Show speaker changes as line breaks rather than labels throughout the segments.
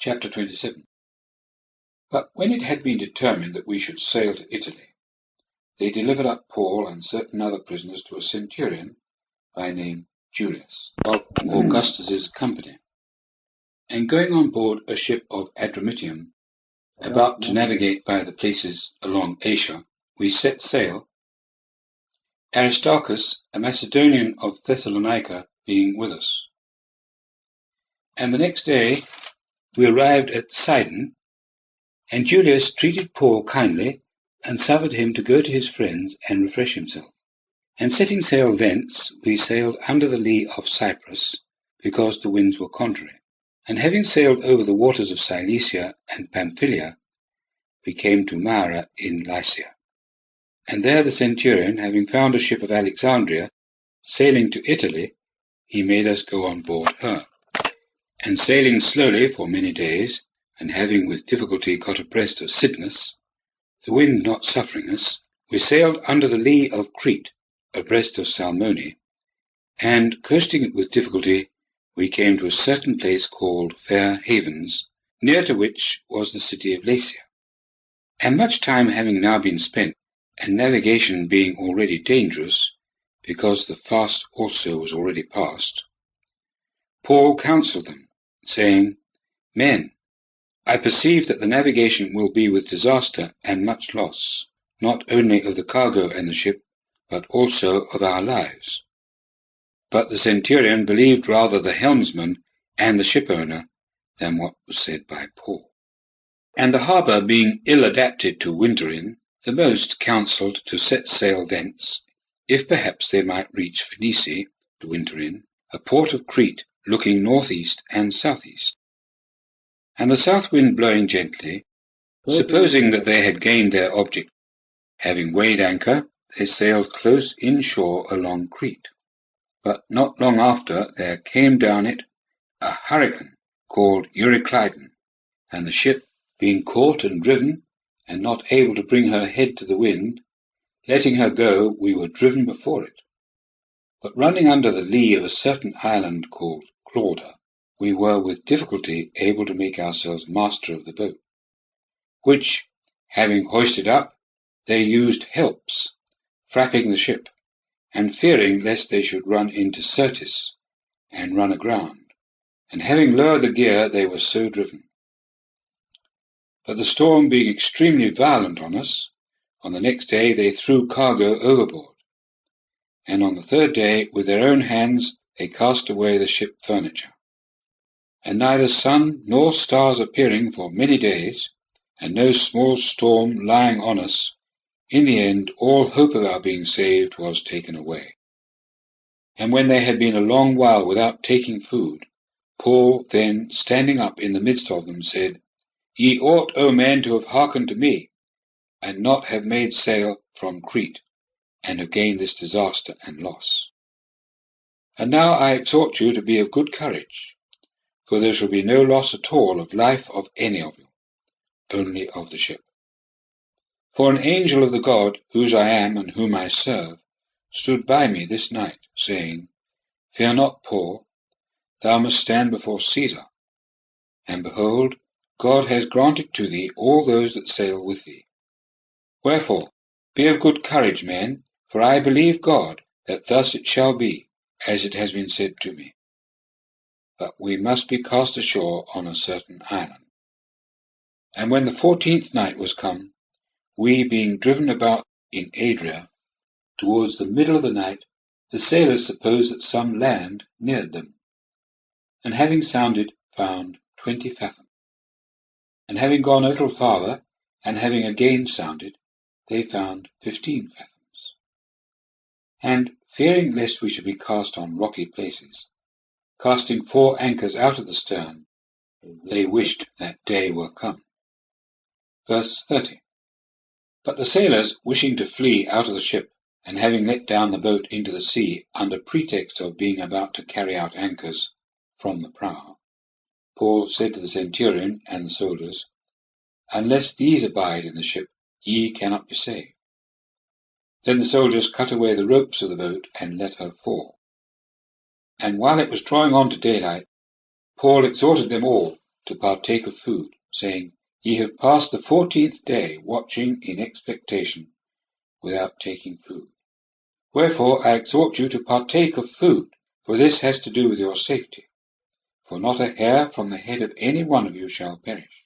Chapter 27. But when it had been determined that we should sail to Italy, they delivered up Paul and certain other prisoners to a centurion by name Julius, of Augustus's company. And going on board a ship of Adramyttium, about to navigate by the places along Asia, we set sail, Aristarchus, a Macedonian of Thessalonica, being with us. And the next day we arrived at Sidon, and Julius treated Paul kindly, and suffered him to go to his friends and refresh himself. And setting sail thence, we sailed under the lee of Cyprus, because the winds were contrary. And having sailed over the waters of Cilicia and Pamphylia, we came to Myra in Lycia. And there the centurion, having found a ship of Alexandria, sailing to Italy, he made us go on board her. And sailing slowly for many days, and having with difficulty got abreast of Cydnus, the wind not suffering us, we sailed under the lee of Crete, abreast of Salmone, and coasting it with difficulty, we came to a certain place called Fair Havens, near to which was the city of Lasea. And much time having now been spent, and navigation being already dangerous, because the fast also was already past, Paul counselled them, saying, Men, I perceive that the navigation will be with disaster and much loss, not only of the cargo and the ship, but also of our lives. But the centurion believed rather the helmsman and the shipowner than what was said by Paul. And the harbour being ill adapted to winter in, the most counselled to set sail thence, if perhaps they might reach Phoenice to winter in, a port of Crete looking northeast and southeast. And the south wind blowing gently, supposing that they had gained their object, having weighed anchor, they sailed close inshore along Crete. But not long after there came down it a hurricane called Euroclydon, and the ship, being caught and driven, and not able to bring her head to the wind, letting her go, we were driven before it. But running under the lee of a certain island called Clauda, we were with difficulty able to make ourselves master of the boat, which, having hoisted up, they used helps, frapping the ship, and fearing lest they should run into Syrtis, and run aground, and having lowered the gear, they were so driven. But the storm being extremely violent on us, on the next day they threw cargo overboard, and on the third day with their own hands they cast away the ship furniture. And neither sun nor stars appearing for many days, and no small storm lying on us, in the end all hope of our being saved was taken away. And when they had been a long while without taking food, Paul then, standing up in the midst of them, said, Ye ought, O men, to have hearkened to me, and not have made sail from Crete, and have gained this disaster and loss. And now I exhort you to be of good courage, for there shall be no loss at all of life of any of you, only of the ship. For an angel of the God, whose I am and whom I serve, stood by me this night, saying, Fear not, Paul, thou must stand before Caesar. And behold, God has granted to thee all those that sail with thee. Wherefore, be of good courage, men, for I believe God, that thus it shall be, as it has been said to me. But we must be cast ashore on a certain island. And when the 14th night was come, we being driven about in Adria, towards the middle of the night, the sailors supposed that some land neared them, and having sounded, found 20 fathoms. And having gone a little farther, and having again sounded, they found 15 fathoms. And fearing lest we should be cast on rocky places, casting 4 anchors out of the stern, they wished that day were come. Verse 30. But the sailors, wishing to flee out of the ship, and having let down the boat into the sea, under pretext of being about to carry out anchors from the prow, Paul said to the centurion and the soldiers, Unless these abide in the ship, ye cannot be saved. Then the soldiers cut away the ropes of the boat, and let her fall. And while it was drawing on to daylight, Paul exhorted them all, to partake of food, saying, Ye have passed the 14th day watching in expectation without taking food. Wherefore I exhort you to partake of food, for this has to do with your safety. For not a hair from the head of any one of you shall perish.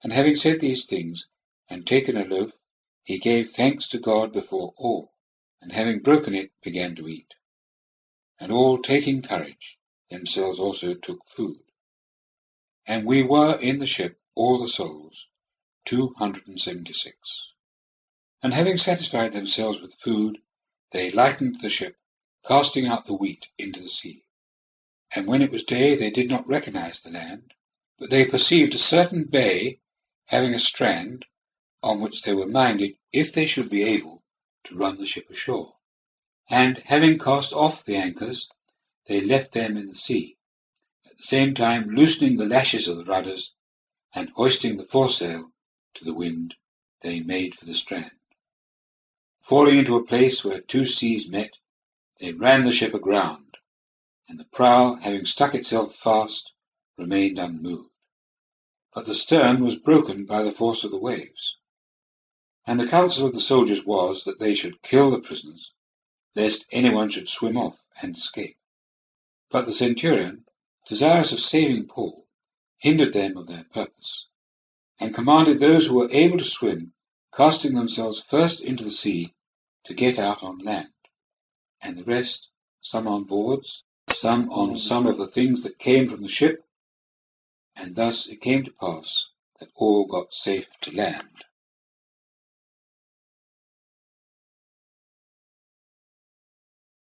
And having said these things, and taken a loaf, he gave thanks to God before all, and having broken it, began to eat. And all, taking courage, themselves also took food. And we were in the ship, all the souls, 276. And having satisfied themselves with food, they lightened the ship, casting out the wheat into the sea. And when it was day, they did not recognize the land, but they perceived a certain bay having a strand, on which they were minded, if they should be able, to run the ship ashore. And having cast off the anchors, they left them in the sea, at the same time loosening the lashes of the rudders, and hoisting the foresail to the wind, they made for the strand. Falling into a place where two seas met, they ran the ship aground, and the prow, having stuck itself fast, remained unmoved. But the stern was broken by the force of the waves. And the counsel of the soldiers was that they should kill the prisoners, lest anyone should swim off and escape. But the centurion, desirous of saving Paul, hindered them of their purpose, and commanded those who were able to swim, casting themselves first into the sea, to get out on land, and the rest, some on boards, some on some of the things that came from the ship, and thus it came to pass that all got safe to land.